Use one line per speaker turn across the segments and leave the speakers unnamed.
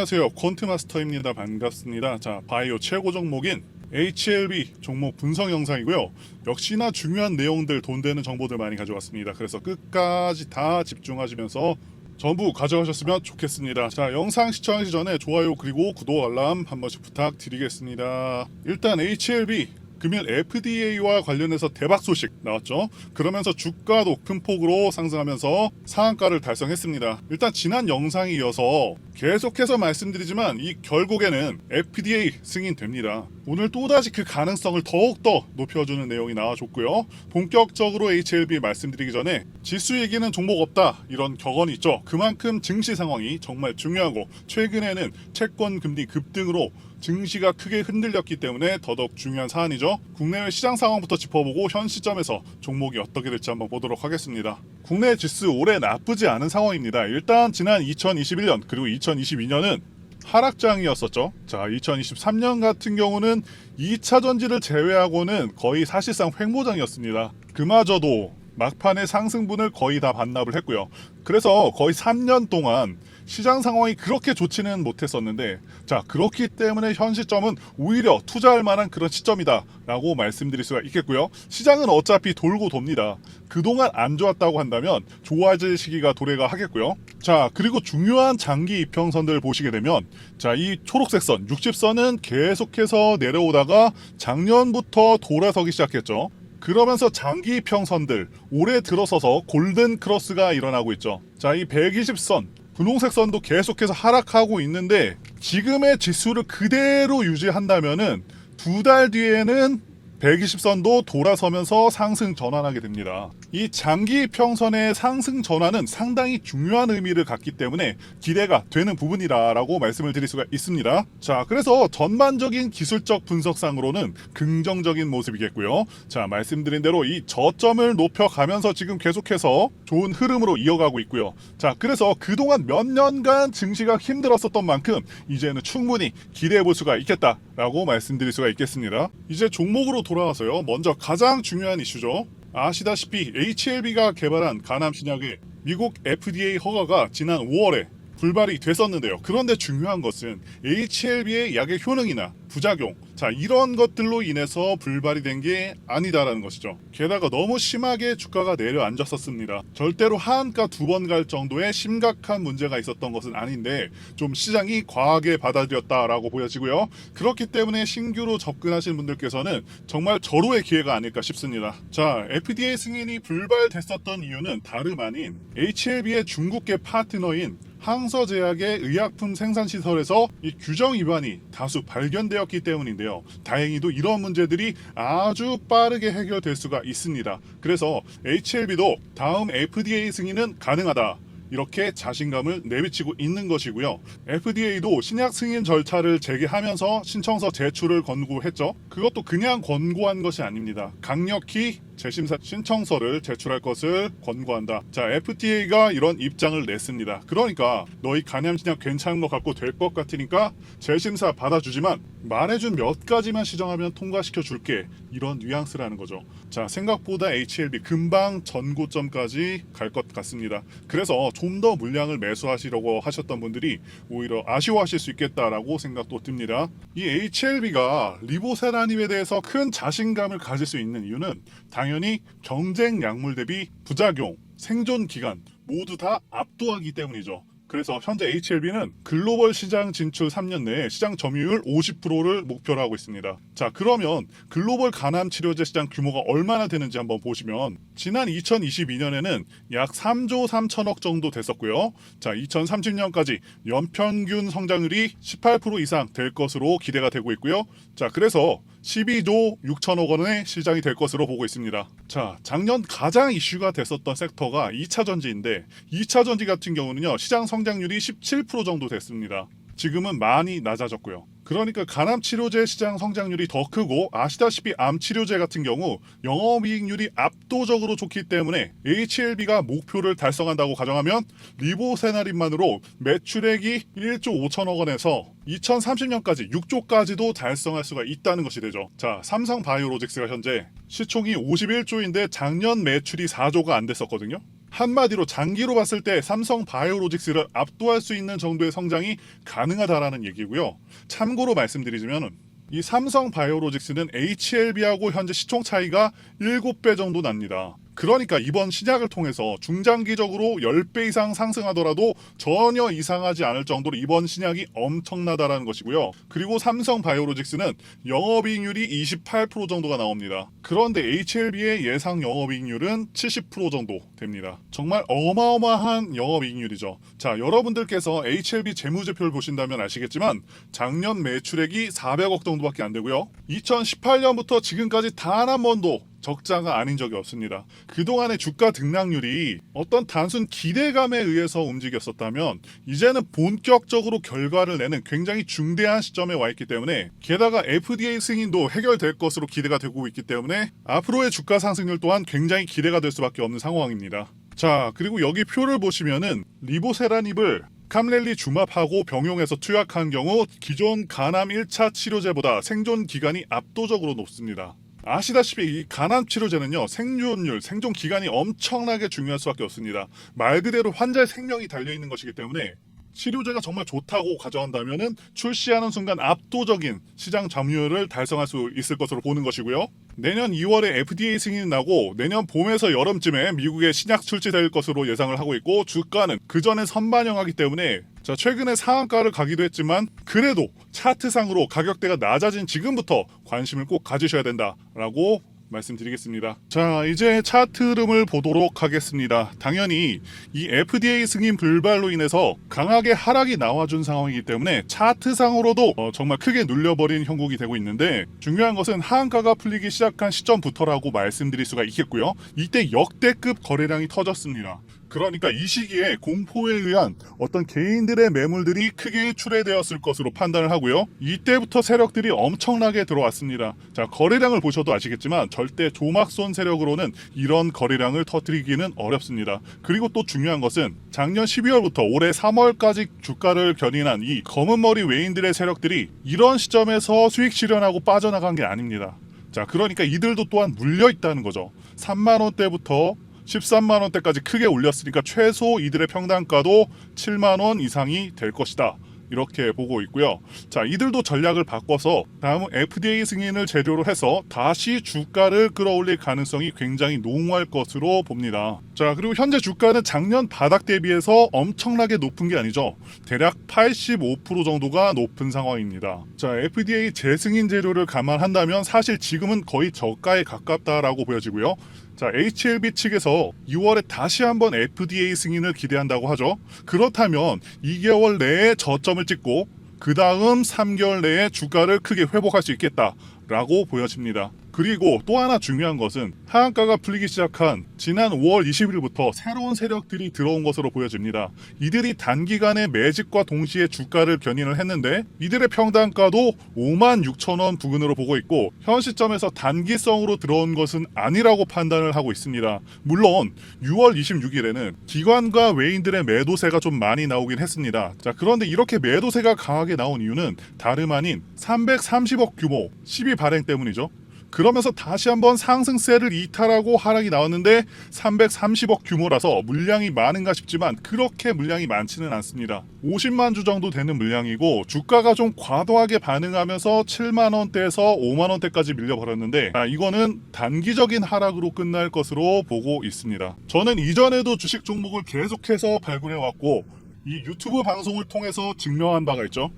안녕하세요. 퀀트마스터입니다. 반갑습니다. 자, 바이오 최고 종목인 HLB 종목 분석 영상이고요. 역시나 중요한 내용들, 돈 되는 정보들 많이 가져왔습니다. 그래서 끝까지 다 집중하시면서 전부 가져가셨으면 좋겠습니다. 자, 영상 시청하기 전에 좋아요 그리고 구독 알람 한 번씩 부탁드리겠습니다. 일단 HLB 금일 FDA와 관련해서 대박 소식 나왔죠. 그러면서 주가도 큰 폭으로 상승하면서 상한가를 달성했습니다. 일단 지난 영상에 이어서 계속해서 말씀드리지만 이 결국에는 FDA 승인됩니다. 오늘 또다시 그 가능성을 더욱더 높여주는 내용이 나와줬고요. 본격적으로 HLB 말씀드리기 전에 지수 얘기는 종목 없다 이런 격언이 있죠. 그만큼 증시 상황이 정말 중요하고 최근에는 채권 금리 급등으로 증시가 크게 흔들렸기 때문에 더더욱 중요한 사안이죠. 국내외 시장 상황부터 짚어보고 현 시점에서 종목이 어떻게 될지 한번 보도록 하겠습니다. 국내 지수 올해 나쁘지 않은 상황입니다. 일단 지난 2021년 그리고 2022년은 하락장이었었죠. 자, 2023년 같은 경우는 2차 전지를 제외하고는 거의 사실상 횡보장이었습니다. 그마저도 막판에 상승분을 거의 다 반납을 했고요. 그래서 거의 3년 동안 시장 상황이 그렇게 좋지는 못했었는데, 자, 그렇기 때문에 현 시점은 오히려 투자할 만한 그런 시점이다 라고 말씀드릴 수가 있겠고요. 시장은 어차피 돌고 돕니다. 그동안 안 좋았다고 한다면 좋아질 시기가 도래가 하겠고요. 자, 그리고 중요한 장기 이평선들 보시게 되면, 자, 이 초록색 선 60선은 계속해서 내려오다가 작년부터 돌아서기 시작했죠. 그러면서 장기 평선들 올해 들어서서 골든 크로스가 일어나고 있죠. 자, 이 120선 분홍색 선도 계속해서 하락하고 있는데 지금의 지수를 그대로 유지한다면은 두 달 뒤에는 120선도 돌아서면서 상승 전환하게 됩니다. 이 장기 평선의 상승 전환은 상당히 중요한 의미를 갖기 때문에 기대가 되는 부분이라고 말씀을 드릴 수가 있습니다. 자, 그래서 전반적인 기술적 분석상으로는 긍정적인 모습이겠고요. 자, 말씀드린 대로 이 저점을 높여가면서 지금 계속해서 좋은 흐름으로 이어가고 있고요. 자, 그래서 그동안 몇 년간 증시가 힘들었었던 만큼 이제는 충분히 기대해 볼 수가 있겠다라고 말씀드릴 수가 있겠습니다. 이제 종목으로 돌아와서요. 먼저 가장 중요한 이슈죠. 아시다시피 HLB가 개발한 간암 신약의 미국 FDA 허가가 지난 5월에 불발이 됐었는데요. 그런데 중요한 것은 HLB의 약의 효능이나 부작용, 자, 이런 것들로 인해서 불발이 된 게 아니다라는 것이죠. 게다가 너무 심하게 주가가 내려앉았었습니다. 절대로 하한가 2번 갈 정도의 심각한 문제가 있었던 것은 아닌데 좀 시장이 과하게 받아들였다라고 보여지고요. 그렇기 때문에 신규로 접근하신 분들께서는 정말 절호의 기회가 아닐까 싶습니다. 자, FDA 승인이 불발됐었던 이유는 다름 아닌 HLB의 중국계 파트너인 항서제약의 의약품 생산시설에서 이 규정 위반이 다수 발견되었기 때문인데요. 다행히도 이런 문제들이 아주 빠르게 해결될 수가 있습니다. 그래서 HLB도 다음 FDA 승인은 가능하다, 이렇게 자신감을 내비치고 있는 것이고요. FDA도 신약 승인 절차를 재개하면서 신청서 제출을 권고했죠. 그것도 그냥 권고한 것이 아닙니다. 강력히 재심사 신청서를 제출할 것을 권고한다. 자, FDA가 이런 입장을 냈습니다. 그러니까 너희 간암신약 괜찮은 것 같고 될 것 같으니까 재심사 받아주지만 말해준 몇 가지만 시정하면 통과시켜 줄게, 이런 뉘앙스라는 거죠. 자, 생각보다 HLB 금방 전고점까지 갈 것 같습니다. 그래서 좀 더 물량을 매수하시려고 하셨던 분들이 오히려 아쉬워하실 수 있겠다라고 생각도 듭니다. 이 HLB가 리보세라님에 대해서 큰 자신감을 가질 수 있는 이유는 당연히 경쟁 약물 대비 부작용, 생존 기간 모두 다 압도하기 때문이죠. 그래서 현재 HLB는 글로벌 시장 진출 3년 내에 시장 점유율 50%를 목표로 하고 있습니다. 자, 그러면 글로벌 간암 치료제 시장 규모가 얼마나 되는지 한번 보시면 지난 2022년에는 약 3조 3천억 정도 됐었고요. 자, 2030년까지 연평균 성장률이 18% 이상 될 것으로 기대가 되고 있고요. 자, 그래서 12조 6천억 원의 시장이 될 것으로 보고 있습니다. 자, 작년 가장 이슈가 됐었던 섹터가 2차 전지인데 2차 전지 같은 경우는요, 시장 성장률이 17% 정도 됐습니다. 지금은 많이 낮아졌고요. 그러니까 간암 치료제 시장 성장률이 더 크고, 아시다시피 암 치료제 같은 경우 영업이익률이 압도적으로 좋기 때문에 HLB가 목표를 달성한다고 가정하면 리보세나림만으로 매출액이 1조 5천억 원에서 2030년까지 6조까지도 달성할 수가 있다는 것이 되죠. 자, 삼성 바이오로직스가 현재 시총이 51조인데 작년 매출이 4조가 안 됐었거든요. 한마디로 장기로 봤을 때 삼성 바이오로직스를 압도할 수 있는 정도의 성장이 가능하다라는 얘기고요. 참고로 말씀드리자면 이 삼성 바이오로직스는 HLB하고 현재 시총 차이가 7배 정도 납니다. 그러니까 이번 신약을 통해서 중장기적으로 10배 이상 상승하더라도 전혀 이상하지 않을 정도로 이번 신약이 엄청나다라는 것이고요. 그리고 삼성 바이오로직스는 영업이익률이 28% 정도가 나옵니다. 그런데 HLB의 예상 영업이익률은 70% 정도 됩니다. 정말 어마어마한 영업이익률이죠. 자, 여러분들께서 HLB 재무제표를 보신다면 아시겠지만 작년 매출액이 400억 정도밖에 안 되고요. 2018년부터 지금까지 단 한 번도 적자가 아닌 적이 없습니다. 그동안의 주가 등락률이 어떤 단순 기대감에 의해서 움직였었다면 이제는 본격적으로 결과를 내는 굉장히 중대한 시점에 와 있기 때문에, 게다가 FDA 승인도 해결될 것으로 기대가 되고 있기 때문에 앞으로의 주가 상승률 또한 굉장히 기대가 될 수밖에 없는 상황입니다. 자, 그리고 여기 표를 보시면은 리보세라닙을 캄렐리 주맙하고 병용해서 투약한 경우 기존 간암 1차 치료제보다 생존 기간이 압도적으로 높습니다. 아시다시피 이 간암 치료제는요, 생존율, 생존 기간이 엄청나게 중요할 수밖에 없습니다. 말 그대로 환자의 생명이 달려있는 것이기 때문에 치료제가 정말 좋다고 가져간다면은 출시하는 순간 압도적인 시장 점유율을 달성할 수 있을 것으로 보는 것이고요. 내년 2월에 FDA 승인이 나고 내년 봄에서 여름쯤에 미국에 신약 출시될 것으로 예상을 하고 있고, 주가는 그 전에 선반영하기 때문에 자, 최근에 상한가를 가기도 했지만 그래도 차트상으로 가격대가 낮아진 지금부터 관심을 꼭 가지셔야 된다라고 말씀드리겠습니다. 자, 이제 차트 흐름을 보도록 하겠습니다. 당연히 이 FDA 승인 불발로 인해서 강하게 하락이 나와준 상황이기 때문에 차트상으로도 정말 크게 눌려버린 형국이 되고 있는데, 중요한 것은 하한가가 풀리기 시작한 시점부터라고 말씀드릴 수가 있겠고요. 이때 역대급 거래량이 터졌습니다. 그러니까 이 시기에 공포에 의한 어떤 개인들의 매물들이 크게 출회되었을 것으로 판단을 하고요. 이때부터 세력들이 엄청나게 들어왔습니다. 자, 거래량을 보셔도 아시겠지만 절대 조막손 세력으로는 이런 거래량을 터뜨리기는 어렵습니다. 그리고 또 중요한 것은 작년 12월부터 올해 3월까지 주가를 견인한 이 검은머리 외인들의 세력들이 이런 시점에서 수익 실현하고 빠져나간 게 아닙니다. 자, 그러니까 이들도 또한 물려있다는 거죠. 3만원대부터 13만원대까지 크게 올렸으니까 최소 이들의 평단가도 7만원 이상이 될 것이다, 이렇게 보고 있고요. 자, 이들도 전략을 바꿔서 다음은 FDA 승인을 재료로 해서 다시 주가를 끌어올릴 가능성이 굉장히 농후할 것으로 봅니다. 자, 그리고 현재 주가는 작년 바닥 대비해서 엄청나게 높은 게 아니죠. 대략 85% 정도가 높은 상황입니다. 자, FDA 재승인 재료를 감안한다면 사실 지금은 거의 저가에 가깝다라고 보여지고요. 자, HLB 측에서 2월에 다시 한번 FDA 승인을 기대한다고 하죠. 그렇다면 2개월 내에 저점을 찍고 그 다음 3개월 내에 주가를 크게 회복할 수 있겠다라고 보여집니다. 그리고 또 하나 중요한 것은 하한가가 풀리기 시작한 지난 5월 20일부터 새로운 세력들이 들어온 것으로 보여집니다. 이들이 단기간에 매집과 동시에 주가를 견인을 했는데 이들의 평단가도 56,000원 부근으로 보고 있고, 현 시점에서 단기성으로 들어온 것은 아니라고 판단을 하고 있습니다. 물론 6월 26일에는 기관과 외인들의 매도세가 좀 많이 나오긴 했습니다. 자, 그런데 이렇게 매도세가 강하게 나온 이유는 다름 아닌 330억 규모 시비 발행 때문이죠. 그러면서 다시 한번 상승세를 이탈하고 하락이 나왔는데 330억 규모라서 물량이 많은가 싶지만 그렇게 물량이 많지는 않습니다. 50만 주 정도 되는 물량이고, 주가가 좀 과도하게 반응하면서 7만원대에서 5만원대까지 밀려버렸는데, 이거는 단기적인 하락으로 끝날 것으로 보고 있습니다. 저는 이전에도 주식 종목을 계속해서 발굴해왔고 이 유튜브 방송을 통해서 증명한 바가 있죠.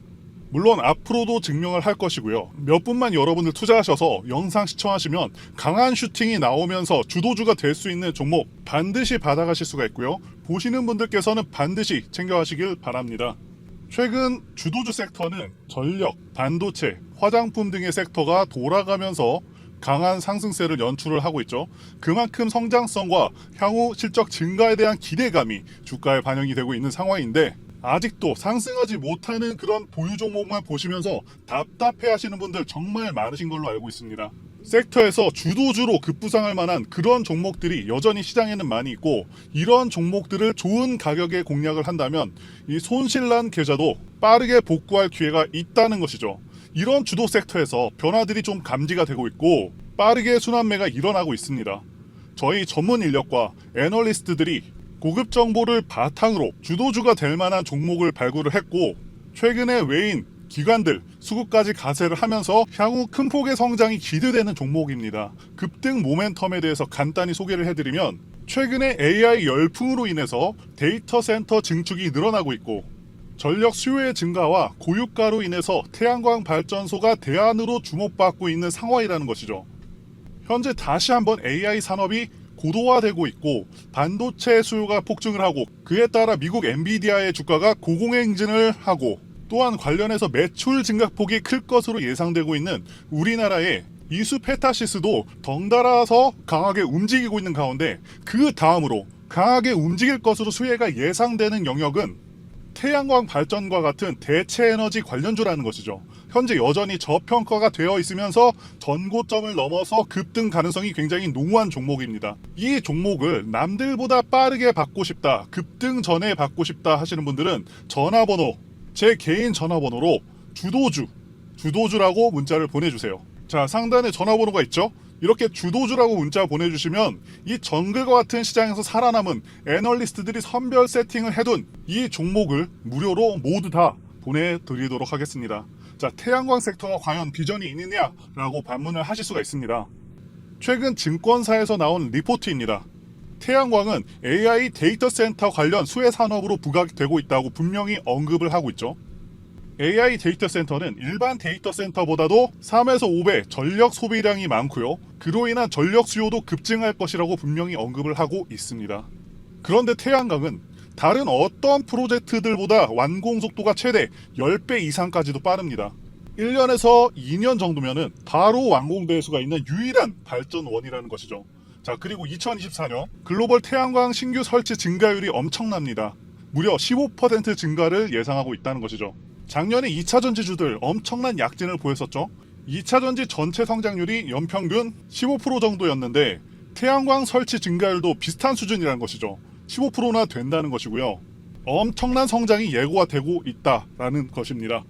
물론 앞으로도 증명을 할 것이고요. 몇 분만 여러분들 투자하셔서 영상 시청하시면 강한 슈팅이 나오면서 주도주가 될 수 있는 종목 반드시 받아가실 수가 있고요. 보시는 분들께서는 반드시 챙겨가시길 바랍니다. 최근 주도주 섹터는 전력, 반도체, 화장품 등의 섹터가 돌아가면서 강한 상승세를 연출을 하고 있죠. 그만큼 성장성과 향후 실적 증가에 대한 기대감이 주가에 반영이 되고 있는 상황인데, 아직도 상승하지 못하는 그런 보유 종목만 보시면서 답답해 하시는 분들 정말 많으신 걸로 알고 있습니다. 섹터에서 주도주로 급부상할 만한 그런 종목들이 여전히 시장에는 많이 있고, 이런 종목들을 좋은 가격에 공략을 한다면 이 손실난 계좌도 빠르게 복구할 기회가 있다는 것이죠. 이런 주도 섹터에서 변화들이 좀 감지가 되고 있고 빠르게 순환매가 일어나고 있습니다. 저희 전문 인력과 애널리스트들이 고급 정보를 바탕으로 주도주가 될 만한 종목을 발굴을 했고 최근에 외인, 기관들, 수급까지 가세를 하면서 향후 큰 폭의 성장이 기대되는 종목입니다. 급등 모멘텀에 대해서 간단히 소개를 해드리면 최근에 AI 열풍으로 인해서 데이터 센터 증축이 늘어나고 있고 전력 수요의 증가와 고유가로 인해서 태양광 발전소가 대안으로 주목받고 있는 상황이라는 것이죠. 현재 다시 한번 AI 산업이 고도화되고 있고 반도체 수요가 폭증을 하고 그에 따라 미국 엔비디아의 주가가 고공행진을 하고 또한 관련해서 매출 증가폭이 클 것으로 예상되고 있는 우리나라의 이수 페타시스도 덩달아서 강하게 움직이고 있는 가운데 그 다음으로 강하게 움직일 것으로 수혜가 예상되는 영역은 태양광 발전과 같은 대체 에너지 관련주라는 것이죠. 현재 여전히 저평가가 되어 있으면서 전고점을 넘어서 급등 가능성이 굉장히 농후한 종목입니다. 이 종목을 남들보다 빠르게 받고 싶다, 급등 전에 받고 싶다 하시는 분들은 전화번호, 제 개인 전화번호로 주도주라고 문자를 보내주세요. 자, 상단에 전화번호가 있죠? 이렇게 주도주라고 문자 보내주시면 이 정글과 같은 시장에서 살아남은 애널리스트들이 선별 세팅을 해둔 이 종목을 무료로 모두 다 보내드리도록 하겠습니다. 자, 태양광 섹터가 과연 비전이 있느냐라고 반문을 하실 수가 있습니다. 최근 증권사에서 나온 리포트입니다. 태양광은 AI 데이터 센터 관련 수혜 산업으로 부각되고 있다고 분명히 언급을 하고 있죠. AI 데이터 센터는 일반 데이터 센터보다도 3에서 5배 전력 소비량이 많고요. 그로 인한 전력 수요도 급증할 것이라고 분명히 언급을 하고 있습니다. 그런데 태양광은 다른 어떤 프로젝트들보다 완공 속도가 최대 10배 이상까지도 빠릅니다. 1년에서 2년 정도면은 바로 완공될 수가 있는 유일한 발전원이라는 것이죠. 자, 그리고 2024년 글로벌 태양광 신규 설치 증가율이 엄청납니다. 무려 15% 증가를 예상하고 있다는 것이죠. 작년에 2차 전지주들 엄청난 약진을 보였었죠. 2차 전지 전체 성장률이 연평균 15% 정도였는데 태양광 설치 증가율도 비슷한 수준이라는 것이죠. 15%나 된다는 것이고요. 엄청난 성장이 예고가 되고 있다라는 것입니다.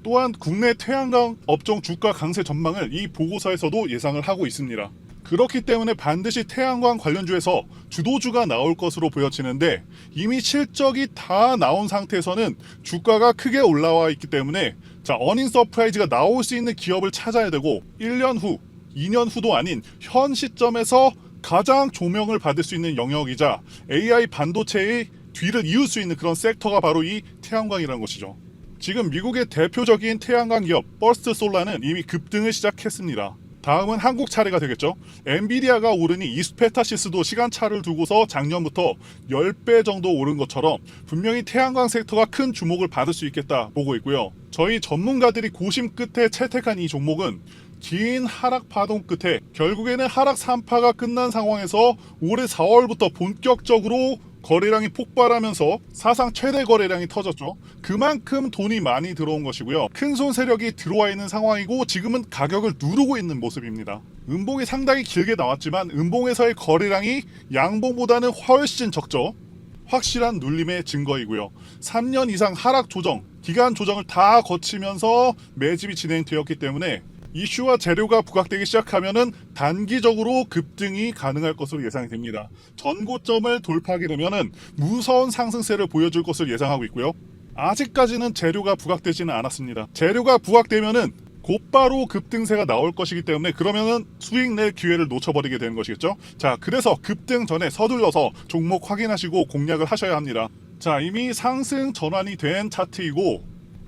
또한 국내 태양광 업종 주가 강세 전망을 이 보고서에서도 예상을 하고 있습니다. 그렇기 때문에 반드시 태양광 관련주에서 주도주가 나올 것으로 보여지는데 이미 실적이 다 나온 상태에서는 주가가 크게 올라와 있기 때문에 자, 어닝 서프라이즈가 나올 수 있는 기업을 찾아야 되고 1년 후, 2년 후도 아닌 현 시점에서 가장 조명을 받을 수 있는 영역이자 AI 반도체의 뒤를 이을 수 있는 그런 섹터가 바로 이 태양광이라는 것이죠. 지금 미국의 대표적인 태양광 기업 버스트 솔라는 이미 급등을 시작했습니다. 다음은 한국 차례가 되겠죠. 엔비디아가 오르니 이스페타시스도 시간차를 두고서 작년부터 10배 정도 오른 것처럼 분명히 태양광 섹터가 큰 주목을 받을 수 있겠다 보고 있고요. 저희 전문가들이 고심 끝에 채택한 이 종목은 긴 하락 파동 끝에 결국에는 하락 3파가 끝난 상황에서 올해 4월부터 본격적으로 거래량이 폭발하면서 사상 최대 거래량이 터졌죠. 그만큼 돈이 많이 들어온 것이고요. 큰손 세력이 들어와 있는 상황이고 지금은 가격을 누르고 있는 모습입니다. 음봉이 상당히 길게 나왔지만 음봉에서의 거래량이 양봉보다는 훨씬 적죠. 확실한 눌림의 증거이고요. 3년 이상 하락 조정, 기간 조정을 다 거치면서 매집이 진행되었기 때문에 이슈와 재료가 부각되기 시작하면은 단기적으로 급등이 가능할 것으로 예상이 됩니다. 전고점을 돌파하게 되면은 무서운 상승세를 보여줄 것을 예상하고 있고요. 아직까지는 재료가 부각되지는 않았습니다. 재료가 부각되면은 곧바로 급등세가 나올 것이기 때문에 그러면은 수익 낼 기회를 놓쳐버리게 되는 것이겠죠. 자, 그래서 급등 전에 서둘러서 종목 확인하시고 공략을 하셔야 합니다. 자, 이미 상승 전환이 된 차트이고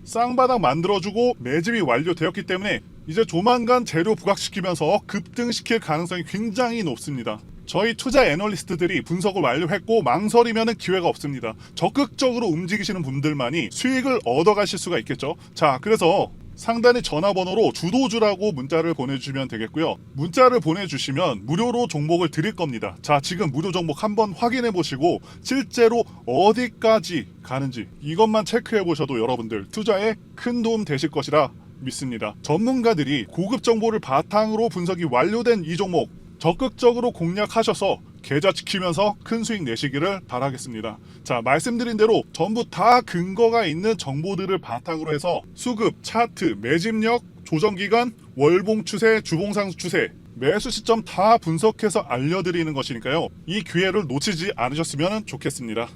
쌍바닥 만들어주고 매집이 완료되었기 때문에 이제 조만간 재료 부각시키면서 급등시킬 가능성이 굉장히 높습니다. 저희 투자 애널리스트들이 분석을 완료했고 망설이면 기회가 없습니다. 적극적으로 움직이시는 분들만이 수익을 얻어가실 수가 있겠죠. 자, 그래서 상단의 전화번호로 주도주라고 문자를 보내주시면 되겠고요. 문자를 보내주시면 무료로 종목을 드릴 겁니다. 자, 지금 무료 종목 한번 확인해 보시고 실제로 어디까지 가는지 이것만 체크해 보셔도 여러분들 투자에 큰 도움 되실 것이라 믿습니다. 전문가들이 고급 정보를 바탕으로 분석이 완료된 이 종목 적극적으로 공략하셔서 계좌 지키면서 큰 수익 내시기를 바라겠습니다. 자, 말씀드린 대로 전부 다 근거가 있는 정보들을 바탕으로 해서 수급, 차트, 매집력, 조정기간, 월봉 추세, 주봉상 추세 매수 시점 다 분석해서 알려드리는 것이니까요. 이 기회를 놓치지 않으셨으면 좋겠습니다.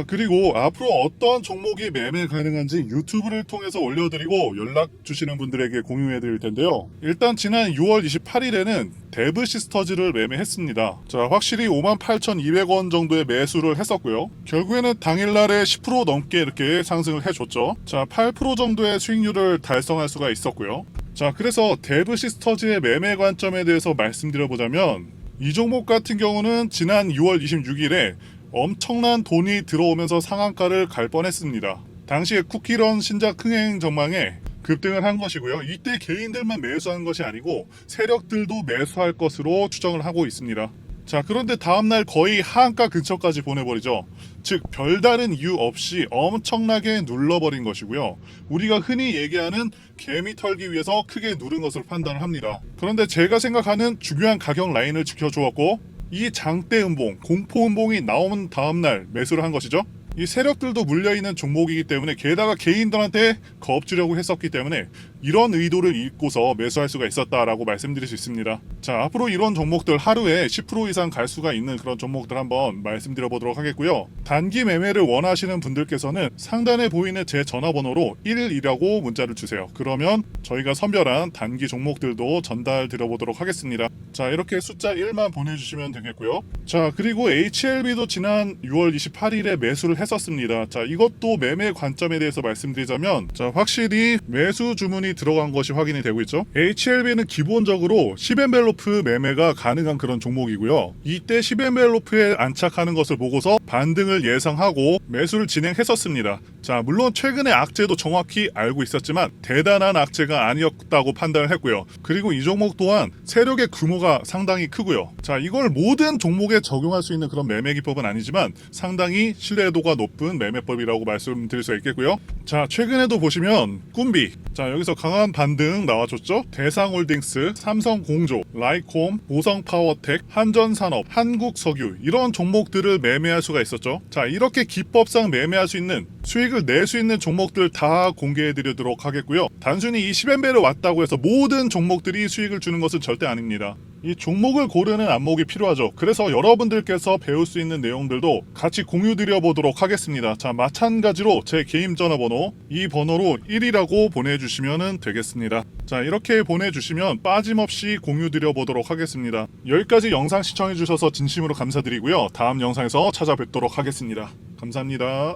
그리고 앞으로 어떤 종목이 매매 가능한지 유튜브를 통해서 올려드리고 연락 주시는 분들에게 공유해 드릴 텐데요. 일단 지난 6월 28일에는 데브 시스터즈를 매매했습니다. 자, 확실히 58,200원 정도의 매수를 했었고요. 결국에는 당일날에 10% 넘게 이렇게 상승을 해줬죠. 자, 8% 정도의 수익률을 달성할 수가 있었고요. 자, 그래서 데브 시스터즈의 매매 관점에 대해서 말씀드려보자면 이 종목 같은 경우는 지난 6월 26일에 엄청난 돈이 들어오면서 상한가를 갈 뻔했습니다. 당시에 쿠키런 신작 흥행 전망에 급등을 한 것이고요. 이때 개인들만 매수한 것이 아니고 세력들도 매수할 것으로 추정을 하고 있습니다. 자, 그런데 다음날 거의 하한가 근처까지 보내버리죠. 즉 별다른 이유 없이 엄청나게 눌러버린 것이고요. 우리가 흔히 얘기하는 개미 털기 위해서 크게 누른 것을 판단을 합니다. 그런데 제가 생각하는 중요한 가격 라인을 지켜주었고 이 장대 음봉, 공포 음봉이 나온 다음날 매수를 한 것이죠. 이 세력들도 물려있는 종목이기 때문에 게다가 개인들한테 겁주려고 했었기 때문에 이런 의도를 잊고서 매수할 수가 있었다라고 말씀드릴 수 있습니다. 자, 앞으로 이런 종목들 하루에 10% 이상 갈 수가 있는 그런 종목들 한번 말씀드려 보도록 하겠고요. 단기 매매를 원하시는 분들께서는 상단에 보이는 제 전화번호로 1이라고 문자를 주세요. 그러면 저희가 선별한 단기 종목들도 전달 드려 보도록 하겠습니다. 자, 이렇게 숫자 1만 보내주시면 되겠고요. 자, 그리고 HLB도 지난 6월 28일에 매수를 했었습니다. 자, 이것도 매매 관점에 대해서 말씀드리자면 자, 확실히 매수 주문이 들어간 것이 확인이 되고 있죠. HLB는 기본적으로 10엔벨로프 매매가 가능한 그런 종목이고요. 이때 10엔벨로프에 안착하는 것을 보고서 반등을 예상하고 매수를 진행했었습니다. 자, 물론 최근에 악재도 정확히 알고 있었지만 대단한 악재가 아니었다고 판단을 했고요. 그리고 이 종목 또한 세력의 규모가 상당히 크고요. 자, 이걸 모든 종목에 적용할 수 있는 그런 매매 기법은 아니지만 상당히 신뢰도가 높은 매매법이라고 말씀드릴 수 있겠고요. 자, 최근에도 보시면 꿈비, 자, 여기서 강한 반등 나와줬죠. 대상홀딩스, 삼성공조, 라이콤, 보성파워텍, 한전산업, 한국석유 이런 종목들을 매매할 수가 있었죠. 자, 이렇게 기법상 매매할 수 있는 수익을 낼 수 있는 종목들 다 공개해 드리도록 하겠고요. 단순히 이 10엔벨을 왔다고 해서 모든 종목들이 수익을 주는 것은 절대 아닙니다. 이 종목을 고르는 안목이 필요하죠. 그래서 여러분들께서 배울 수 있는 내용들도 같이 공유 드려 보도록 하겠습니다. 자, 마찬가지로 제 개인 전화번호 이 번호로 1이라고 보내주시면 되겠습니다. 자, 이렇게 보내주시면 빠짐없이 공유 드려 보도록 하겠습니다. 여기까지 영상 시청해 주셔서 진심으로 감사드리고요. 다음 영상에서 찾아뵙도록 하겠습니다. 감사합니다.